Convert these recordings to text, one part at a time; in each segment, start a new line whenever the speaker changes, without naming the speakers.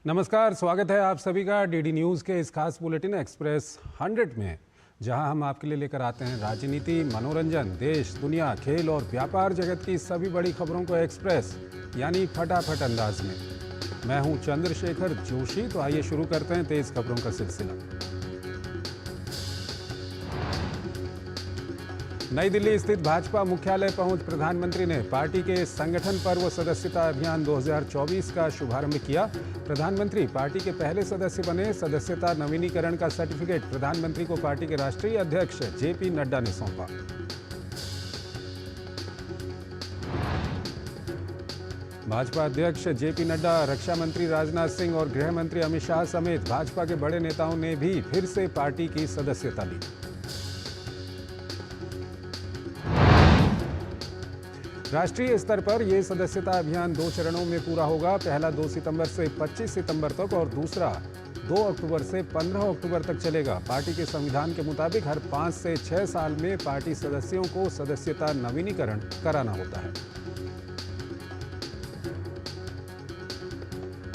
नमस्कार, स्वागत है आप सभी का डीडी न्यूज़ के इस खास बुलेटिन एक्सप्रेस 100 में, जहां हम आपके लिए लेकर आते हैं राजनीति, मनोरंजन, देश, दुनिया, खेल और व्यापार जगत की सभी बड़ी खबरों को एक्सप्रेस यानी फटाफट अंदाज में। मैं हूं चंद्रशेखर जोशी। तो आइए शुरू करते हैं तेज खबरों का सिलसिला। नई दिल्ली स्थित भाजपा मुख्यालय पहुंच प्रधानमंत्री ने पार्टी के संगठन पर्व सदस्यता अभियान 2024 का शुभारंभ किया। प्रधानमंत्री पार्टी के पहले सदस्य बने। सदस्यता नवीनीकरण का सर्टिफिकेट प्रधानमंत्री को पार्टी के राष्ट्रीय अध्यक्ष जेपी नड्डा ने सौंपा। भाजपा अध्यक्ष जेपी नड्डा, रक्षा मंत्री राजनाथ सिंह और गृह मंत्री अमित शाह समेत भाजपा के बड़े नेताओं ने भी फिर से पार्टी की सदस्यता ली। राष्ट्रीय स्तर पर यह सदस्यता अभियान 2 चरणों में पूरा होगा। पहला 2 सितंबर से 25 सितंबर तक और दूसरा 2 अक्टूबर से 15 अक्टूबर तक चलेगा। पार्टी के संविधान के मुताबिक हर 5 से 6 साल में पार्टी सदस्यों को सदस्यता नवीनीकरण कराना होता है।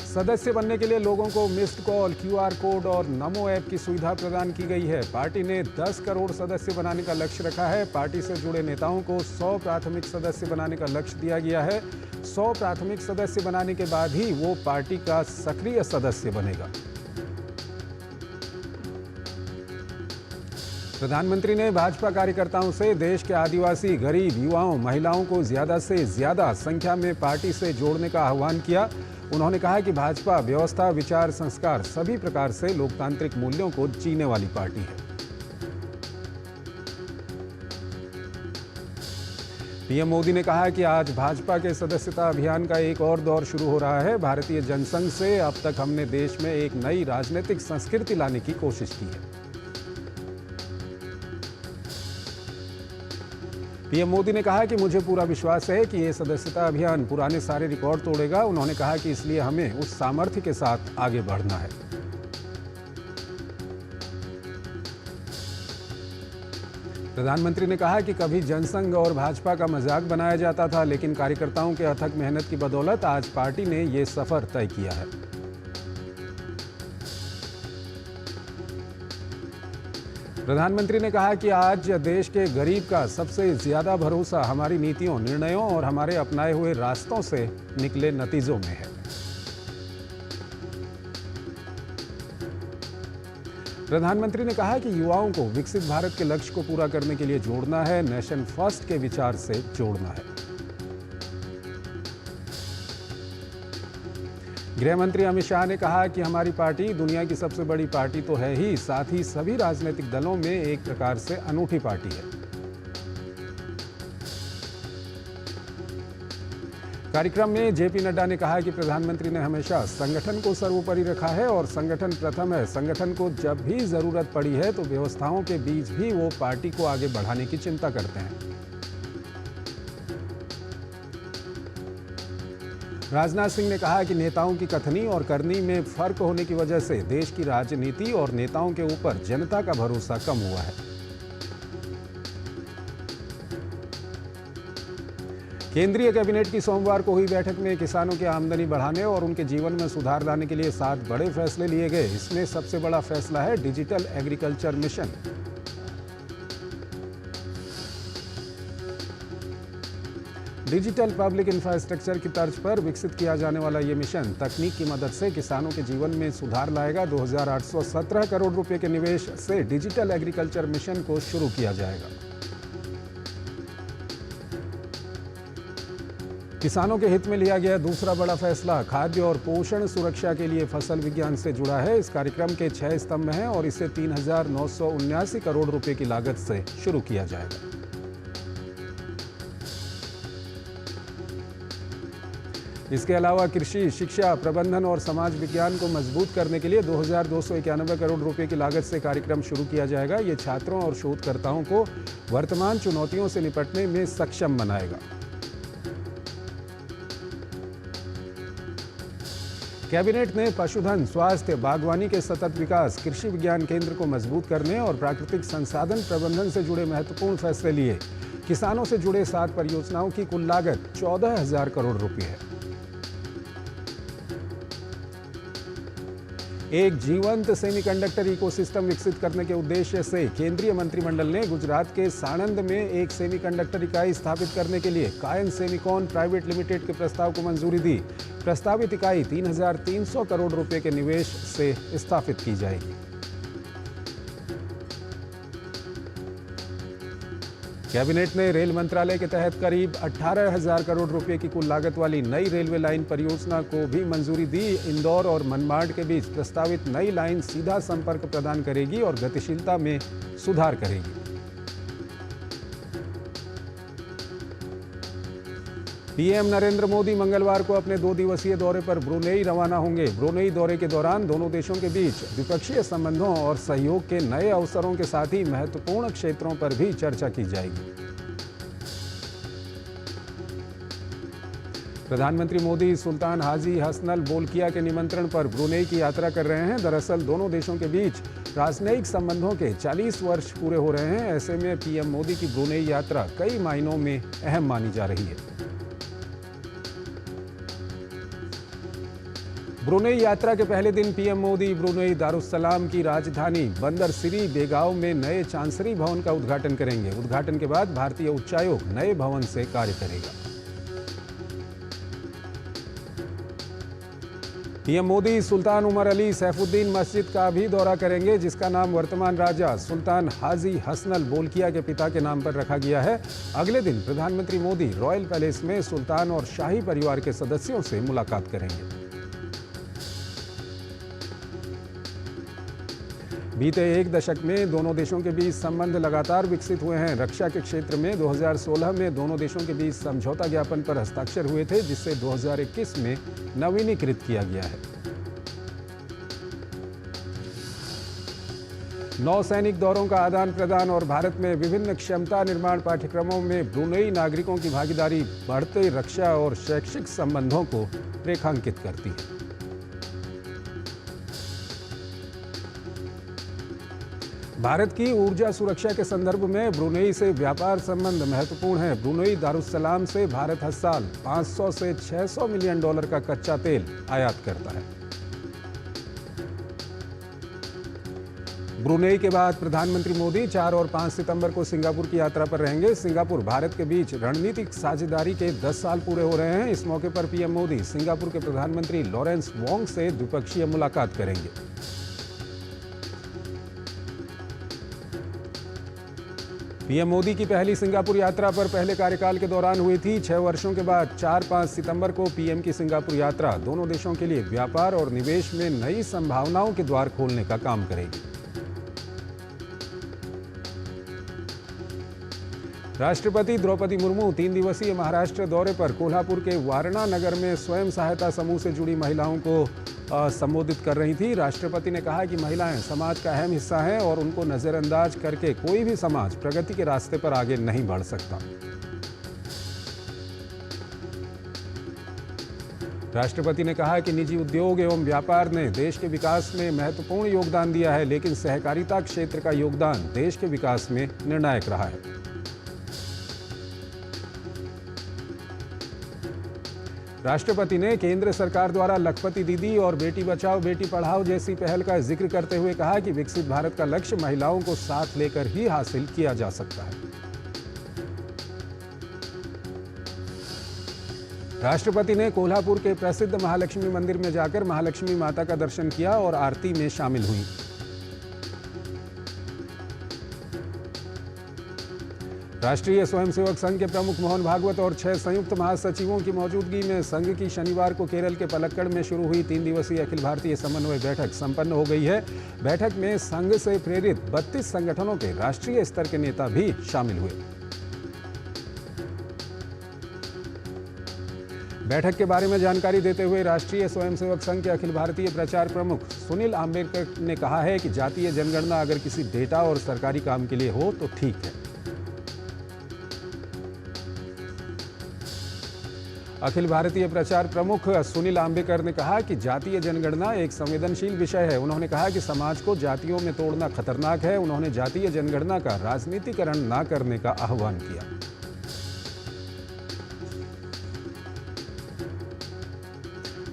सदस्य बनने के लिए लोगों को मिस्ड कॉल, क्यूआर कोड और नमो ऐप की सुविधा प्रदान की गई है। पार्टी ने 10 करोड़ सदस्य बनाने का लक्ष्य रखा है। पार्टी से जुड़े नेताओं को 100 प्राथमिक सदस्य बनाने का लक्ष्य दिया गया है। 100 प्राथमिक सदस्य बनाने के बाद ही वो पार्टी का सक्रिय सदस्य बनेगा। प्रधानमंत्री ने भाजपा कार्यकर्ताओं से देश के आदिवासी, गरीब, युवाओं, महिलाओं को ज्यादा से ज्यादा संख्या में पार्टी से जोड़ने का आह्वान किया। उन्होंने कहा कि भाजपा व्यवस्था, विचार, संस्कार सभी प्रकार से लोकतांत्रिक मूल्यों को जीने वाली पार्टी है। पीएम मोदी ने कहा कि आज भाजपा के सदस्यता अभियान का एक और दौर शुरू हो रहा है। भारतीय जनसंघ से अब तक हमने देश में एक नई राजनीतिक संस्कृति लाने की कोशिश की है। पीएम मोदी ने कहा कि मुझे पूरा विश्वास है कि ये सदस्यता अभियान पुराने सारे रिकॉर्ड तोड़ेगा। उन्होंने कहा कि इसलिए हमें उस सामर्थ्य के साथ आगे बढ़ना है। प्रधानमंत्री ने कहा कि कभी जनसंघ और भाजपा का मजाक बनाया जाता था, लेकिन कार्यकर्ताओं के अथक मेहनत की बदौलत आज पार्टी ने ये सफर तय किया है। प्रधानमंत्री ने कहा कि आज देश के गरीब का सबसे ज्यादा भरोसा हमारी नीतियों, निर्णयों और हमारे अपनाए हुए रास्तों से निकले नतीजों में है। प्रधानमंत्री ने कहा कि युवाओं को विकसित भारत के लक्ष्य को पूरा करने के लिए जोड़ना है, नेशन फर्स्ट के विचार से जोड़ना है। गृह मंत्री अमित शाह ने कहा कि हमारी पार्टी दुनिया की सबसे बड़ी पार्टी तो है ही, साथ ही सभी राजनीतिक दलों में एक प्रकार से अनूठी पार्टी है। कार्यक्रम में जेपी नड्डा ने कहा कि प्रधानमंत्री ने हमेशा संगठन को सर्वोपरि रखा है और संगठन प्रथम है। संगठन को जब भी जरूरत पड़ी है तो व्यवस्थाओं के बीच भी वो पार्टी को आगे बढ़ाने की चिंता करते हैं। राजनाथ सिंह ने कहा कि नेताओं की कथनी और करनी में फर्क होने की वजह से देश की राजनीति और नेताओं के ऊपर जनता का भरोसा कम हुआ है। केंद्रीय कैबिनेट की सोमवार को हुई बैठक में किसानों की आमदनी बढ़ाने और उनके जीवन में सुधार लाने के लिए 7 बड़े फैसले लिए गए। इसमें सबसे बड़ा फैसला है digital agriculture mission. Digital public infrastructure की तर्ज पर विकसित किया जाने वाला ये मिशन तकनीक की मदद से किसानों के जीवन में सुधार लाएगा। 2817 करोड़ रुपए के निवेश से डिजिटल एग्रीकल्चर मिशन को शुरू किया जाएगा। किसानों के हित में लिया गया दूसरा बड़ा फैसला खाद्य और पोषण सुरक्षा के लिए फसल विज्ञान से जुड़ा है। इस कार्यक्रम के 6 स्तंभ हैं और इसे 3979 करोड़ रुपए की लागत से शुरू किया जाएगा। इसके अलावा कृषि, शिक्षा, प्रबंधन और समाज विज्ञान को मजबूत करने के लिए 2291 करोड़ रुपए की लागत से कार्यक्रम शुरू किया जाएगा। ये छात्रों और शोधकर्ताओं को वर्तमान चुनौतियों से निपटने में सक्षम बनाएगा। बनाएगा। कैबिनेट ने पशुधन, स्वास्थ्य, बागवानी के सतत विकास, कृषि विज्ञान केंद्र को मजबूत करने और प्राकृतिक संसाधन प्रबंधन से जुड़े महत्वपूर्ण फैसले लिए। किसानों से जुड़े 7 परियोजनाओं की कुल लागत 14,000 करोड़ रुपए है। एक जीवंत सेमीकंडक्टर इकोसिस्टम विकसित करने के उद्देश्य से केंद्रीय मंत्रिमंडल ने गुजरात के साणंद में एक सेमीकंडक्टर इकाई स्थापित करने के लिए कायन सेमीकॉन प्राइवेट लिमिटेड के प्रस्ताव को मंजूरी दी। प्रस्तावित इकाई 3,300 करोड़ रुपए के निवेश से स्थापित की जाएगी। कैबिनेट ने रेल मंत्रालय के तहत करीब 18,000 करोड़ रुपए की कुल लागत वाली नई रेलवे लाइन परियोजना को भी मंजूरी दी। इंदौर और मनमाड के बीच प्रस्तावित नई लाइन सीधा संपर्क प्रदान करेगी और गतिशीलता में सुधार करेगी। पीएम नरेंद्र मोदी मंगलवार को अपने 2 दिवसीय दौरे पर ब्रुनेई रवाना होंगे। ब्रुनेई दौरे के दौरान दोनों देशों के बीच द्विपक्षीय संबंधों और सहयोग के नए अवसरों के साथ ही महत्वपूर्ण क्षेत्रों पर भी चर्चा की जाएगी। प्रधानमंत्री मोदी सुल्तान हाजी हसनल बोल्किया के निमंत्रण पर ब्रुनेई की यात्रा कर रहे हैं। दरअसल दोनों देशों के बीच राजनयिक संबंधों के 40 वर्ष पूरे हो रहे हैं। ऐसे में पीएम मोदी की ब्रुनेई यात्रा कई मायनों में अहम मानी जा रही है। ब्रुनेई यात्रा के पहले दिन पीएम मोदी ब्रुनेई दारुस्सलाम की राजधानी बंदर सिरी बेगाव में नए चांसरी भवन का उद्घाटन करेंगे। उद्घाटन के बाद भारतीय उच्चायोग नए भवन से कार्य करेगा। पीएम मोदी सुल्तान उमर अली सैफुद्दीन मस्जिद का भी दौरा करेंगे, जिसका नाम वर्तमान राजा सुल्तान हाजी हसनल बोल्किया के पिता के नाम पर रखा गया है। अगले दिन प्रधानमंत्री मोदी रॉयल पैलेस में सुल्तान और शाही परिवार के सदस्यों से मुलाकात करेंगे। बीते एक दशक में दोनों देशों के बीच संबंध लगातार विकसित हुए हैं। रक्षा के क्षेत्र में 2016 में दोनों देशों के बीच समझौता ज्ञापन पर हस्ताक्षर हुए थे, जिसे 2021 में नवीनीकृत किया गया है। नौसैनिक दौरों का आदान प्रदान और भारत में विभिन्न क्षमता निर्माण पाठ्यक्रमों में ब्रुनेई नागरिकों की भागीदारी बढ़ते रक्षा और शैक्षिक संबंधों को रेखांकित करती है। भारत की ऊर्जा सुरक्षा के संदर्भ में ब्रुनेई से व्यापार संबंध महत्वपूर्ण है। ब्रुनेई दारुस्सलाम से भारत हर साल 500 से 600 मिलियन डॉलर का कच्चा तेल आयात करता है। ब्रुनेई के बाद प्रधानमंत्री मोदी 4 और 5 सितंबर को सिंगापुर की यात्रा पर रहेंगे। सिंगापुर भारत के बीच रणनीतिक साझेदारी के 10 साल पूरे हो रहे हैं। इस मौके पर पीएम मोदी सिंगापुर के प्रधानमंत्री लॉरेंस वोंग से द्विपक्षीय मुलाकात करेंगे। पीएम मोदी की पहली सिंगापुर यात्रा पर पहले कार्यकाल के दौरान हुई थी। 6 वर्षों के बाद 4-5 सितंबर को पीएम की सिंगापुर यात्रा दोनों देशों के लिए व्यापार और निवेश में नई संभावनाओं के द्वार खोलने का काम करेगी। राष्ट्रपति द्रौपदी मुर्मू 3 दिवसीय महाराष्ट्र दौरे पर कोल्हापुर के वारणा नगर में स्वयं सहायता समूह से जुड़ी महिलाओं को संबोधित कर रही थी। राष्ट्रपति ने कहा कि महिलाएं समाज का अहम हिस्सा हैं और उनको नजरअंदाज करके कोई भी समाज प्रगति के रास्ते पर आगे नहीं बढ़ सकता। राष्ट्रपति ने कहा कि निजी उद्योग एवं व्यापार ने देश के विकास में महत्वपूर्ण योगदान दिया है, लेकिन सहकारिता क्षेत्र का योगदान देश के विकास में निर्णायक रहा है। राष्ट्रपति ने केंद्र सरकार द्वारा लखपति दीदी और बेटी बचाओ बेटी पढ़ाओ जैसी पहल का जिक्र करते हुए कहा कि विकसित भारत का लक्ष्य महिलाओं को साथ लेकर ही हासिल किया जा सकता है। राष्ट्रपति ने कोल्हापुर के प्रसिद्ध महालक्ष्मी मंदिर में जाकर महालक्ष्मी माता का दर्शन किया और आरती में शामिल हुई। राष्ट्रीय स्वयंसेवक संघ के प्रमुख मोहन भागवत और 6 संयुक्त महासचिवों की मौजूदगी में संघ की शनिवार को केरल के पलक्कड़ में शुरू हुई 3 दिवसीय अखिल भारतीय समन्वय बैठक संपन्न हो गई है। बैठक में संघ से प्रेरित 32 संगठनों के राष्ट्रीय स्तर के नेता भी शामिल हुए। बैठक के बारे में जानकारी देते हुए राष्ट्रीय स्वयंसेवक संघ के अखिल भारतीय प्रचार प्रमुख सुनील आम्बेकर ने कहा है कि जातीय जनगणना अगर किसी डेटा और सरकारी काम के लिए हो तो ठीक है। अखिल भारतीय प्रचार प्रमुख सुनील आम्बेकर ने कहा कि जातीय जनगणना एक संवेदनशील विषय है। उन्होंने कहा कि समाज को जातियों में तोड़ना खतरनाक है। उन्होंने जातीय जनगणना का राजनीतिकरण न करने का आह्वान किया।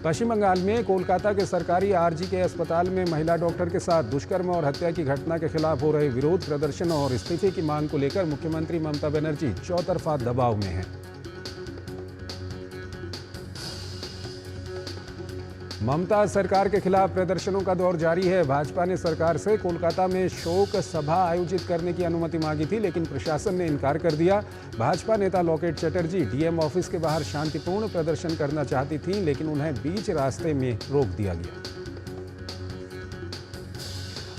पश्चिम बंगाल में कोलकाता के सरकारी आरजीके अस्पताल में महिला डॉक्टर के साथ दुष्कर्म और हत्या की घटना के खिलाफ हो रहे विरोध प्रदर्शन और इस्तीफे की मांग को लेकर मुख्यमंत्री ममता बनर्जी चौतरफा दबाव में हैं। ममता सरकार के खिलाफ प्रदर्शनों का दौर जारी है। भाजपा ने सरकार से कोलकाता में शोक सभा आयोजित करने की अनुमति मांगी थी, लेकिन प्रशासन ने इनकार कर दिया। भाजपा नेता लॉकेट चटर्जी डीएम ऑफिस के बाहर शांतिपूर्ण प्रदर्शन करना चाहती थीं, लेकिन उन्हें बीच रास्ते में रोक दिया गया।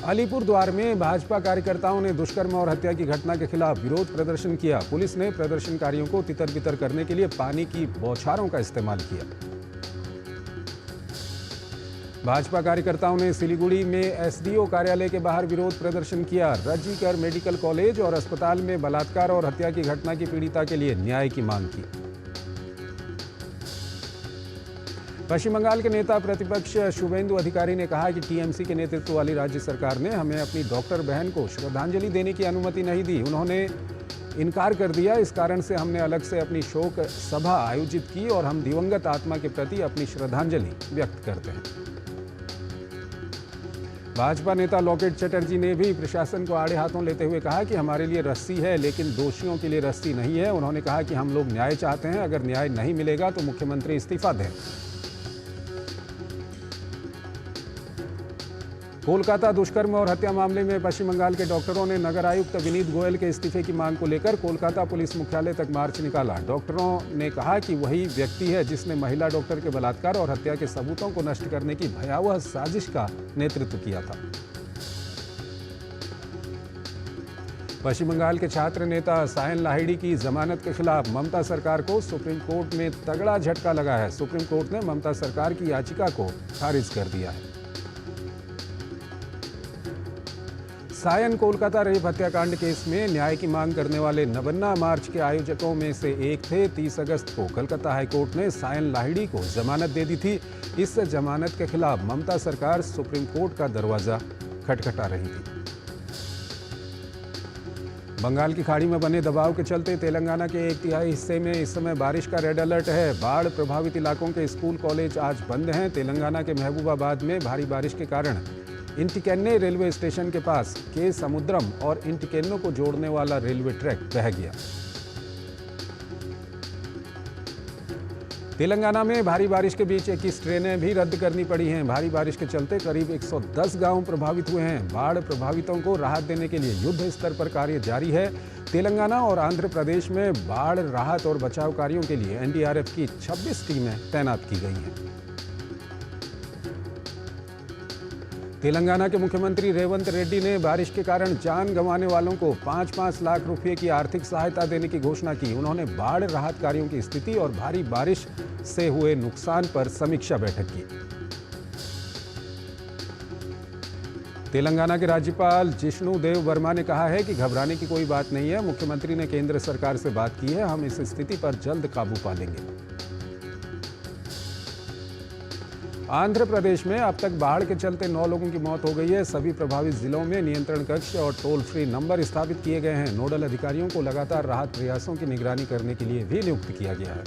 अलीपुरद्वार में भाजपा कार्यकर्ताओं ने दुष्कर्म और हत्या की घटना के खिलाफ विरोध प्रदर्शन किया। पुलिस ने प्रदर्शनकारियों को तितर-बितर करने के लिए पानी की बौछारों का इस्तेमाल किया। भाजपा कार्यकर्ताओं ने सिलीगुड़ी में एसडीओ कार्यालय के बाहर विरोध प्रदर्शन किया। रज्जीकर मेडिकल कॉलेज और अस्पताल में बलात्कार और हत्या की घटना की पीड़िता के लिए न्याय की मांग की। पश्चिम बंगाल के नेता प्रतिपक्ष शुभेंदु अधिकारी ने कहा कि टीएमसी के नेतृत्व वाली राज्य सरकार ने हमें अपनी डॉक्टर बहन को श्रद्धांजलि देने की अनुमति नहीं दी। उन्होंने इनकार कर दिया। इस कारण से हमने अलग से अपनी शोक सभा आयोजित की और हम दिवंगत आत्मा के प्रति अपनी श्रद्धांजलि व्यक्त करते हैं। भाजपा नेता लॉकेट चटर्जी ने भी प्रशासन को आड़े हाथों लेते हुए कहा कि हमारे लिए रस्सी है, लेकिन दोषियों के लिए रस्सी नहीं है। उन्होंने कहा कि हम लोग न्याय चाहते हैं, अगर न्याय नहीं मिलेगा तो मुख्यमंत्री इस्तीफा दें। कोलकाता दुष्कर्म और हत्या मामले में पश्चिम बंगाल के डॉक्टरों ने नगर आयुक्त विनीत गोयल के इस्तीफे की मांग को लेकर कोलकाता पुलिस मुख्यालय तक मार्च निकाला। डॉक्टरों ने कहा कि वही व्यक्ति है जिसने महिला डॉक्टर के बलात्कार और हत्या के सबूतों को नष्ट करने की भयावह साजिश का नेतृत्व किया था। पश्चिम बंगाल के छात्र नेता सायन लाहिड़ी की जमानत के खिलाफ ममता सरकार को सुप्रीम कोर्ट में तगड़ा झटका लगा है। सुप्रीम कोर्ट ने ममता सरकार की याचिका को खारिज कर दिया है। सायन कोलकाता रेप हत्याकांड केस में न्याय की मांग करने वाले नवन्ना मार्च के आयोजकों में से एक थे। 30 अगस्त को कलकत्ता हाईकोर्ट ने सायन लाहिड़ी को जमानत दे दी थी। इस जमानत के खिलाफ ममता सरकार सुप्रीम कोर्ट का दरवाजा खटखटा रही थी। बंगाल की खाड़ी में बने दबाव के चलते तेलंगाना के 1/3 हिस्से में इस समय बारिश का रेड अलर्ट है। बाढ़ प्रभावित इलाकों के स्कूल कॉलेज आज बंद हैं। तेलंगाना के महबूबाबाद में भारी बारिश के कारण इंटिकेन्ने रेलवे स्टेशन के पास के समुद्रम और इंटिकेन्नो को जोड़ने वाला रेलवे ट्रैक बह गया। तेलंगाना में भारी बारिश के बीच 21 ट्रेनें भी रद्द करनी पड़ी हैं। भारी बारिश के चलते करीब 110 गांव प्रभावित हुए हैं। बाढ़ प्रभावितों को राहत देने के लिए युद्ध स्तर पर कार्य जारी है। तेलंगाना और आंध्र प्रदेश में बाढ़ राहत और बचाव कार्यों के लिए एनडीआरएफ की 26 टीमें तैनात की गई हैं। तेलंगाना के मुख्यमंत्री रेवंत रेड्डी ने बारिश के कारण जान गंवाने वालों को 5-5 लाख रुपए की आर्थिक सहायता देने की घोषणा की। उन्होंने बाढ़ राहत कार्यों की स्थिति और भारी बारिश से हुए नुकसान पर समीक्षा बैठक की। तेलंगाना के राज्यपाल जिष्णु देव वर्मा ने कहा है कि घबराने की कोई बात नहीं है। मुख्यमंत्री ने केंद्र सरकार से बात की है, हम इस स्थिति पर जल्द काबू पा लेंगे। आंध्र प्रदेश में अब तक बाढ़ के चलते 9 लोगों की मौत हो गई है। सभी प्रभावित जिलों में नियंत्रण कक्ष और टोल फ्री नंबर स्थापित किए गए हैं। नोडल अधिकारियों को लगातार राहत प्रयासों की निगरानी करने के लिए भी नियुक्त किया गया है।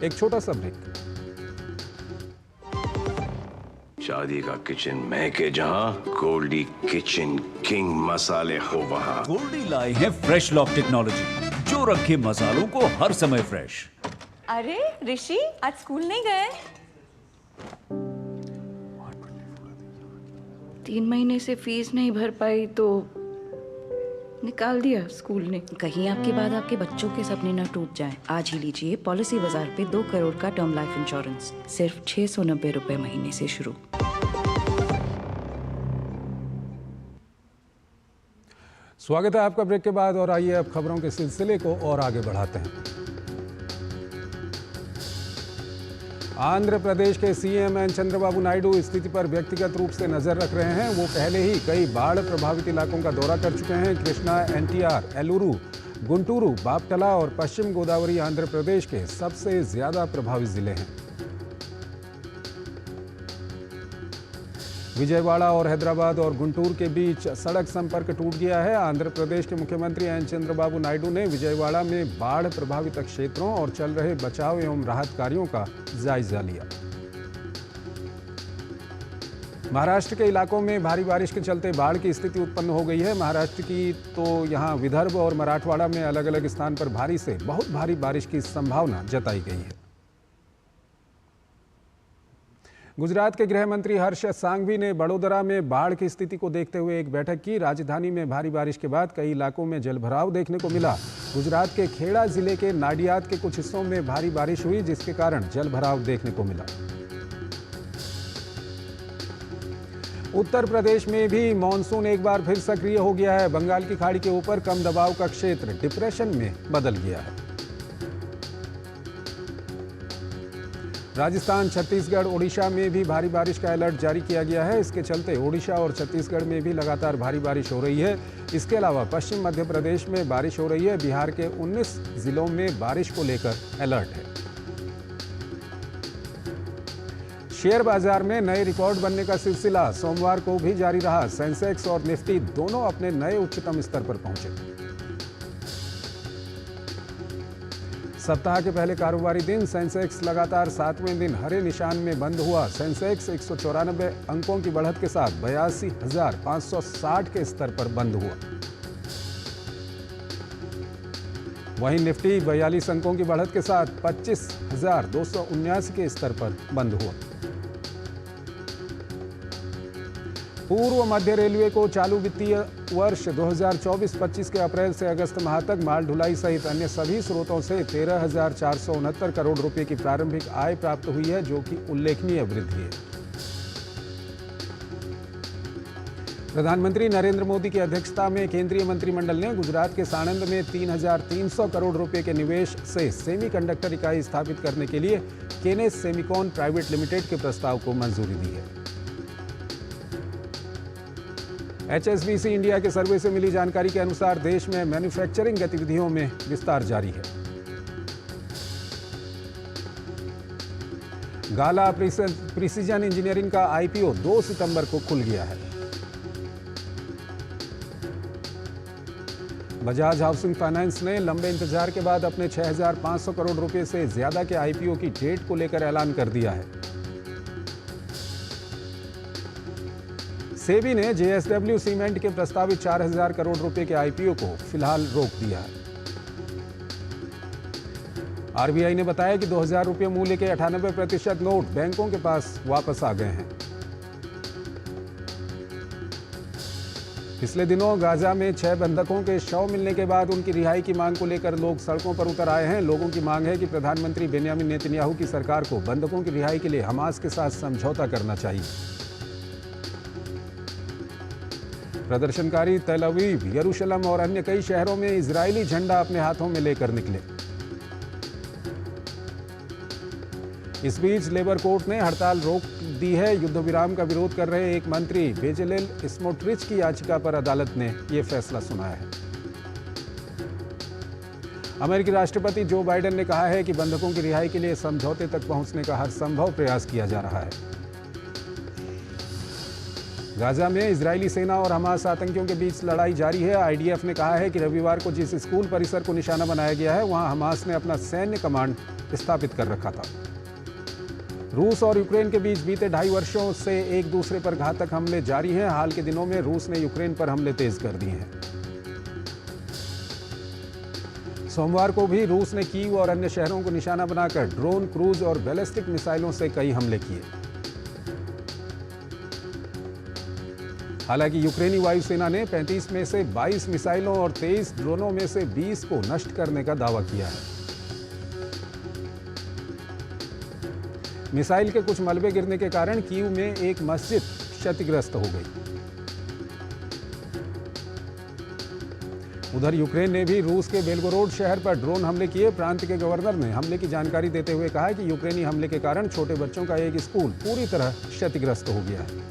एक छोटा सा ब्रेक।
शादी का किचन महके जहां, गोल्डी किचन किंग मसाले हो वहां।
गोल्डी लाए हैं फ्रेश लॉक टेक्नोलॉजी जो रखे मसालों को हर समय फ्रेश।
अरे ऋषि आज स्कूल नहीं गए?
3 महीने से फीस नहीं भर पाई तो निकाल दिया स्कूल ने।
कहीं आपके बाद आपके बच्चों के सपने न टूट जाएं। आज ही लीजिए पॉलिसी बाजार पे 2 करोड़ का टर्म लाइफ इंश्योरेंस, सिर्फ 690 रुपए महीने से शुरू।
स्वागत है आपका ब्रेक के बाद और आइए अब खबरों के सिलसिले को और आगे बढ़ाते हैं। आंध्र प्रदेश के सीएम एन चंद्रबाबू नायडू स्थिति पर व्यक्तिगत रूप से नजर रख रहे हैं। वो पहले ही कई बाढ़ प्रभावित इलाकों का दौरा कर चुके हैं। कृष्णा, एनटीआर, एलुरू, गुंटूरू, बापटला और पश्चिम गोदावरी आंध्र प्रदेश के सबसे ज्यादा प्रभावित जिले हैं। विजयवाड़ा और हैदराबाद और गुंटूर के बीच सड़क संपर्क टूट गया है। आंध्र प्रदेश के मुख्यमंत्री एन चंद्रबाबू नायडू ने विजयवाड़ा में बाढ़ प्रभावित क्षेत्रों और चल रहे बचाव एवं राहत कार्यों का जायजा लिया। महाराष्ट्र के इलाकों में भारी बारिश के चलते बाढ़ की स्थिति उत्पन्न हो गई है। महाराष्ट्र की तो यहां विदर्भ और मराठवाड़ा में अलग अलग स्थान पर भारी से बहुत भारी बारिश की संभावना जताई गई है। गुजरात के गृह मंत्री हर्ष सांघवी ने बड़ोदरा में बाढ़ की स्थिति को देखते हुए एक बैठक की। राजधानी में भारी बारिश के बाद कई इलाकों में जलभराव देखने को मिला। गुजरात के खेड़ा जिले के नाडियाद के कुछ हिस्सों में भारी बारिश हुई, जिसके कारण जलभराव देखने को मिला। उत्तर प्रदेश में भी मानसून एक बार फिर सक्रिय हो गया है। बंगाल की खाड़ी के ऊपर कम दबाव का क्षेत्र डिप्रेशन में बदल गया है। राजस्थान, छत्तीसगढ़, ओडिशा में भी भारी बारिश का अलर्ट जारी किया गया है। इसके चलते ओडिशा और छत्तीसगढ़ में भी लगातार भारी बारिश हो रही है। इसके अलावा पश्चिम मध्य प्रदेश में बारिश हो रही है। बिहार के 19 जिलों में बारिश को लेकर अलर्ट है। शेयर बाजार में नए रिकॉर्ड बनने का सिलसिला सोमवार को भी जारी रहा। सेंसेक्स और निफ्टी दोनों अपने नए उच्चतम स्तर पर पहुंचे। सप्ताह के पहले कारोबारी दिन सेंसेक्स लगातार 7वें दिन हरे निशान में बंद हुआ। सेंसेक्स 194 अंकों की बढ़त के साथ 82,560 के स्तर पर बंद हुआ। वहीं निफ्टी 42 अंकों की बढ़त के साथ 25,279 के स्तर पर बंद हुआ। पूर्व मध्य रेलवे को चालू वित्तीय वर्ष 2024-25 के अप्रैल से अगस्त माह तक माल ढुलाई सहित अन्य सभी स्रोतों से 13,469 करोड़ रुपए की प्रारंभिक आय प्राप्त हुई है, जो कि उल्लेखनीय वृद्धि है। प्रधानमंत्री नरेंद्र मोदी की अध्यक्षता में केंद्रीय मंत्रिमंडल ने गुजरात के साणंद में 3,300 करोड़ रुपए के निवेश से सेमीकंडक्टर इकाई स्थापित करने के लिए केनेस सेमिकॉन प्राइवेट लिमिटेड के प्रस्ताव को मंजूरी दी है। HSBC इंडिया के सर्वे से मिली जानकारी के अनुसार देश में मैन्युफैक्चरिंग गतिविधियों में विस्तार जारी है। गाला प्रिसीजन इंजीनियरिंग का IPO 2 सितंबर को खुल गया है। बजाज हाउसिंग फाइनेंस ने लंबे इंतजार के बाद अपने 6,500 करोड़ रुपए से ज्यादा के IPO की डेट को लेकर ऐलान कर दिया है। सेबी ने JSW सीमेंट के प्रस्तावित 4,000 करोड़ रुपए के IPO को फिलहाल रोक दिया है। RBI ने बताया कि 2,000 रुपये मूल्य के 98% नोट बैंकों के पास वापस आ गए हैं। पिछले दिनों गाजा में 6 बंधकों के शव मिलने के बाद उनकी रिहाई की मांग को लेकर लोग सड़कों पर उतर आए हैं। लोगों की मांग है कि प्रधानमंत्री बेंयामिन नेतन्याहू की सरकार को बंधकों की रिहाई के लिए हमास के साथ समझौता करना चाहिए। प्रदर्शनकारी तेल अवीव, यरूशलेम और अन्य कई शहरों में इजरायली झंडा अपने हाथों में लेकर निकले। इस बीच लेबर कोर्ट ने हड़ताल रोक दी है। युद्ध विराम का विरोध कर रहे एक मंत्री बेजलेल स्मोट्रिच की याचिका पर अदालत ने यह फैसला सुनाया है। अमेरिकी राष्ट्रपति जो बाइडेन ने कहा है कि बंधकों की रिहाई के लिए समझौते तक पहुंचने का हर संभव प्रयास किया जा रहा है। गाजा में इजरायली सेना और हमास आतंकियों के बीच लड़ाई जारी है। IDF ने कहा है कि रविवार को जिस स्कूल परिसर को निशाना बनाया गया है, वहां हमास ने अपना सैन्य कमांड स्थापित कर रखा था। रूस और यूक्रेन के बीच बीते 2.5 वर्षों से एक दूसरे पर घातक हमले जारी हैं। हाल के दिनों में रूस ने यूक्रेन पर हमले तेज कर दिए हैं। सोमवार को भी रूस ने कीव और अन्य शहरों को निशाना बनाकर ड्रोन, क्रूज और बैलिस्टिक मिसाइलों से कई हमले किए। हालांकि यूक्रेनी वायुसेना ने 35 में से 22 मिसाइलों और 23 ड्रोनों में से 20 को नष्ट करने का दावा किया है। मिसाइल के कुछ मलबे गिरने के कारण कीव में एक मस्जिद क्षतिग्रस्त हो गई। उधर यूक्रेन ने भी रूस के बेलगोरोड शहर पर ड्रोन हमले किए। प्रांत के गवर्नर ने हमले की जानकारी देते हुए कहा कि यूक्रेनी हमले के कारण छोटे बच्चों का एक स्कूल पूरी तरह क्षतिग्रस्त हो गया है।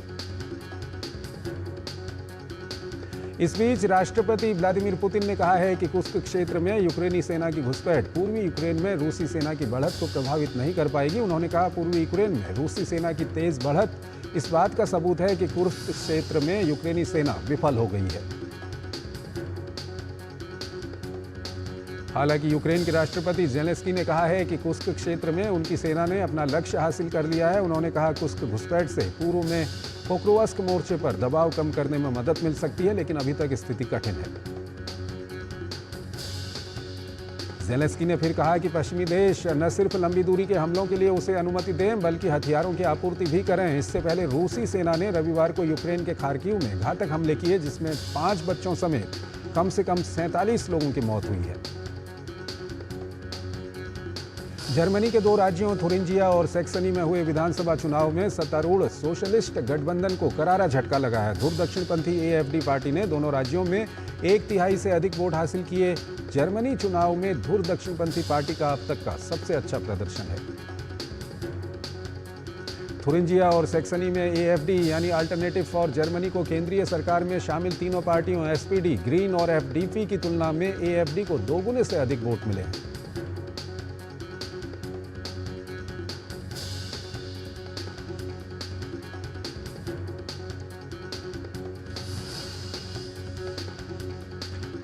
इस बीच राष्ट्रपति व्लादिमीर पुतिन ने कहा है कि कुर्स्क क्षेत्र में यूक्रेनी सेना की घुसपैठ पूर्वी यूक्रेन में रूसी सेना की बढ़त को प्रभावित नहीं कर पाएगी। उन्होंने कहा, पूर्वी यूक्रेन में रूसी सेना की तेज बढ़त इस बात का सबूत है कि कुर्स्क क्षेत्र में यूक्रेनी सेना विफल हो गई है। हालांकि यूक्रेन के राष्ट्रपति ज़ेलेंस्की ने कहा है कि कुर्स्क क्षेत्र में उनकी सेना ने अपना लक्ष्य हासिल कर लिया है। उन्होंने कहा कुर्स्क घुसपैठ से पूर्व में पोक्रोवस्क मोर्चे पर दबाव कम करने में मदद मिल सकती है, लेकिन अभी तक स्थिति कठिन है। ज़ेलेंस्की ने फिर कहा कि पश्चिमी देश न सिर्फ लंबी दूरी के हमलों के लिए उसे अनुमति दें, बल्कि हथियारों की आपूर्ति भी करें। इससे पहले रूसी सेना ने रविवार को यूक्रेन के खार्किव में घातक हमले किए, जिसमें 5 बच्चों समेत कम से कम 47 लोगों की मौत हुई है। जर्मनी के 2 राज्यों थुरिंजिया और सैक्सनी में हुए विधानसभा चुनाव में सत्तारूढ़ सोशलिस्ट गठबंधन को करारा झटका लगा है। धुर दक्षिणपंथी AfD पार्टी ने दोनों राज्यों में 1/3 से अधिक वोट हासिल किए। जर्मनी चुनाव में धुर दक्षिणपंथी पार्टी का अब तक का सबसे अच्छा प्रदर्शन है। थुरिंजिया और सैक्सनी में AfD यानी अल्टरनेटिव फॉर जर्मनी को केंद्रीय सरकार में शामिल तीनों पार्टियों SPD, ग्रीन और FDP की तुलना में AfD को 2 गुने से अधिक वोट मिले हैं।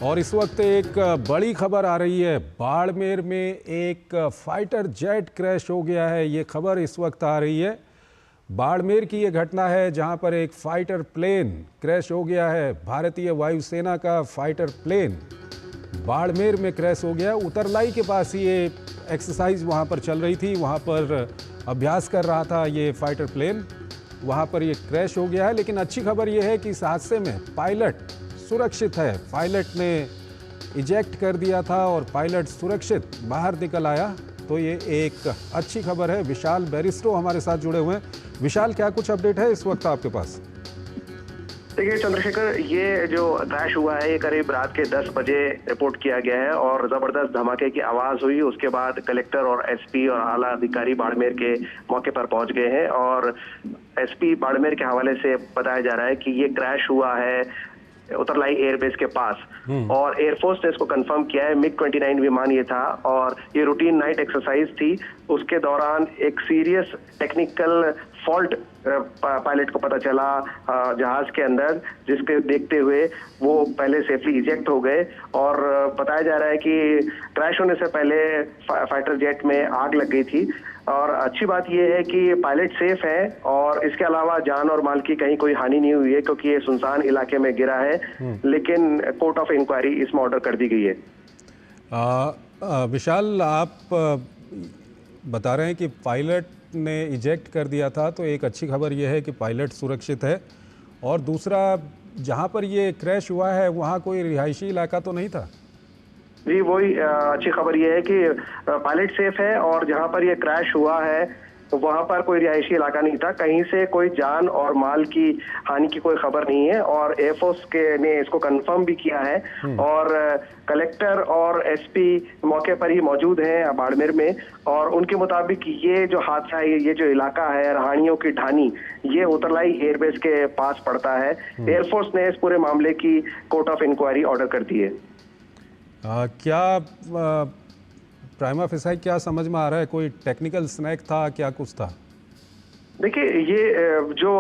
और इस वक्त एक बड़ी खबर आ रही है। बाड़मेर में एक फाइटर जेट क्रैश हो गया है। ये खबर इस वक्त आ रही है। बाड़मेर की ये घटना है जहां पर एक फाइटर प्लेन क्रैश हो गया है। भारतीय वायुसेना का फाइटर प्लेन बाड़मेर में क्रैश हो गया। उतरलाई के पास ये एक्सरसाइज वहां पर चल रही थी, वहां पर अभ्यास कर रहा था ये फाइटर प्लेन, वहां पर ये क्रैश हो गया है। लेकिन अच्छी खबर ये है कि इस हादसे में पायलट सुरक्षित है। पायलट ने इजेक्ट कर दिया था और पायलट सुरक्षित बाहर निकल आया, तो ये एक अच्छी खबर है। विशाल बैरिस्टो हमारे साथ जुड़े हुए हैं। विशाल, क्या कुछ अपडेट है इस वक्त आपके पास?
देखिए चंद्रशेखर, ये जो क्रैश हुआ है ये करीब रात के 10 बजे रिपोर्ट किया गया है और जबरदस्त धमाके की आवाज हुई। उसके बाद कलेक्टर और SP और आला अधिकारी बाड़मेर के मौके पर पहुंच गए हैं और SP बाड़मेर के हवाले से बताया जा रहा है कि ये क्रैश हुआ है उतरलाई एयरबेस के पास और एयरफोर्स ने इसको कंफर्म किया है। MiG-29 विमान ये था और ये रूटीन नाइट एक्सरसाइज थी। उसके दौरान एक सीरियस टेक्निकल फॉल्ट पायलट को पता चला जहाज के अंदर, जिसके देखते हुए वो पहले सेफली इजेक्ट हो गए। और बताया जा रहा है कि क्रैश होने से पहले फाइटर जेट में आग लग गई थी। और अच्छी बात यह है कि पायलट सेफ है और इसके अलावा जान और माल की कहीं कोई हानि नहीं हुई है, क्योंकि ये सुनसान इलाके में गिरा है। लेकिन कोर्ट ऑफ इंक्वायरी इसमें ऑर्डर कर दी गई है।
विशाल, आप बता रहे हैं कि पायलट ने इजेक्ट कर दिया था, तो एक अच्छी खबर यह है कि पायलट सुरक्षित है। और दूसरा, जहां पर ये क्रैश हुआ है वहां कोई रिहायशी इलाका तो नहीं था?
जी, वही अच्छी खबर यह है कि पायलट सेफ है और जहां पर यह क्रैश हुआ है वहां पर कोई रिहायशी इलाका नहीं था। कहीं से कोई जान और माल की हानि की कोई खबर नहीं है और एयरफोर्स के ने इसको कंफर्म भी किया है। और कलेक्टर और SP मौके पर ही मौजूद हैं बाड़मेर में और उनके मुताबिक ये जो हादसा है, ये जो इलाका है रहानियों की ढानी, ये उतरलाई एयरबेस के पास पड़ता है। एयरफोर्स ने इस पूरे मामले की कोर्ट ऑफ इंक्वायरी ऑर्डर कर दी है।
क्या प्राइमा फेसाई क्या समझ में आ रहा है? कोई टेक्निकल स्नैक था, क्या कुछ था?
देखिए, ये जो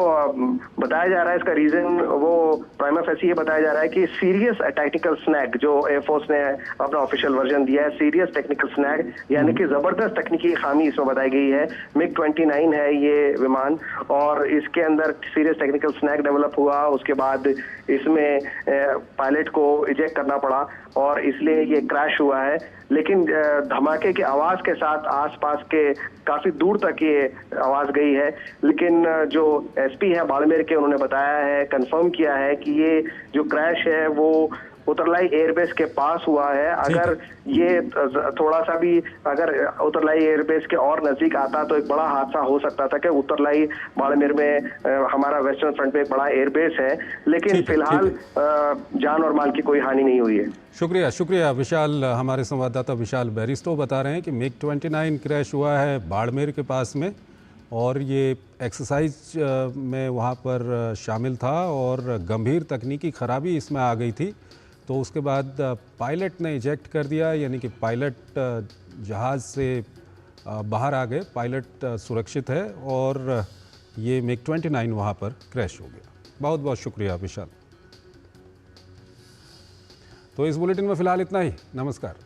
बताया जा रहा है इसका रीजन वो प्राइमा फेसी ये बताया जा रहा है कि सीरियस टेक्निकल स्नैक, जो एयरफोर्स ने अपना ऑफिशियल वर्जन दिया है, सीरियस टेक्निकल स्नैक यानी कि जबरदस्त तकनीकी खामी इसमें बताई गई है। MiG-29 है ये विमान और इसके अंदर सीरियस टेक्निकल स्नैक डेवलप हुआ। उसके बाद इसमें पायलट को इजेक्ट करना पड़ा और इसलिए ये क्रैश हुआ है। लेकिन धमाके की आवाज के साथ आसपास के काफी दूर तक ये आवाज गई है। लेकिन जो SP है बाड़मेर के, उन्होंने बताया है, कंफर्म किया है कि ये जो क्रैश है वो उतरलाई एयरबेस के पास हुआ है। अगर ये थोड़ा सा भी अगर उतरलाई एयरबेस के और नजदीक आता तो एक बड़ा हादसा हो सकता था कि उतरलाई बाड़मेर में हमारा वेस्टर्न फ्रंट पे एक बड़ा एयरबेस है। लेकिन फिलहाल जान और माल की कोई हानि नहीं हुई है।
शुक्रिया विशाल। हमारे संवाददाता विशाल बैरिस्टो बता रहे हैं कि MiG-29 क्रैश हुआ है बाड़मेर के पास में और ये एक्सरसाइज में वहाँ पर शामिल था और गंभीर तकनीकी खराबी इसमें आ गई थी, तो उसके बाद पायलट ने इजेक्ट कर दिया, यानी कि पायलट जहाज़ से बाहर आ गए। पायलट सुरक्षित है और ये मिग 29 वहाँ पर क्रैश हो गया। बहुत बहुत शुक्रिया विशाल। तो इस बुलेटिन में फिलहाल इतना ही। नमस्कार।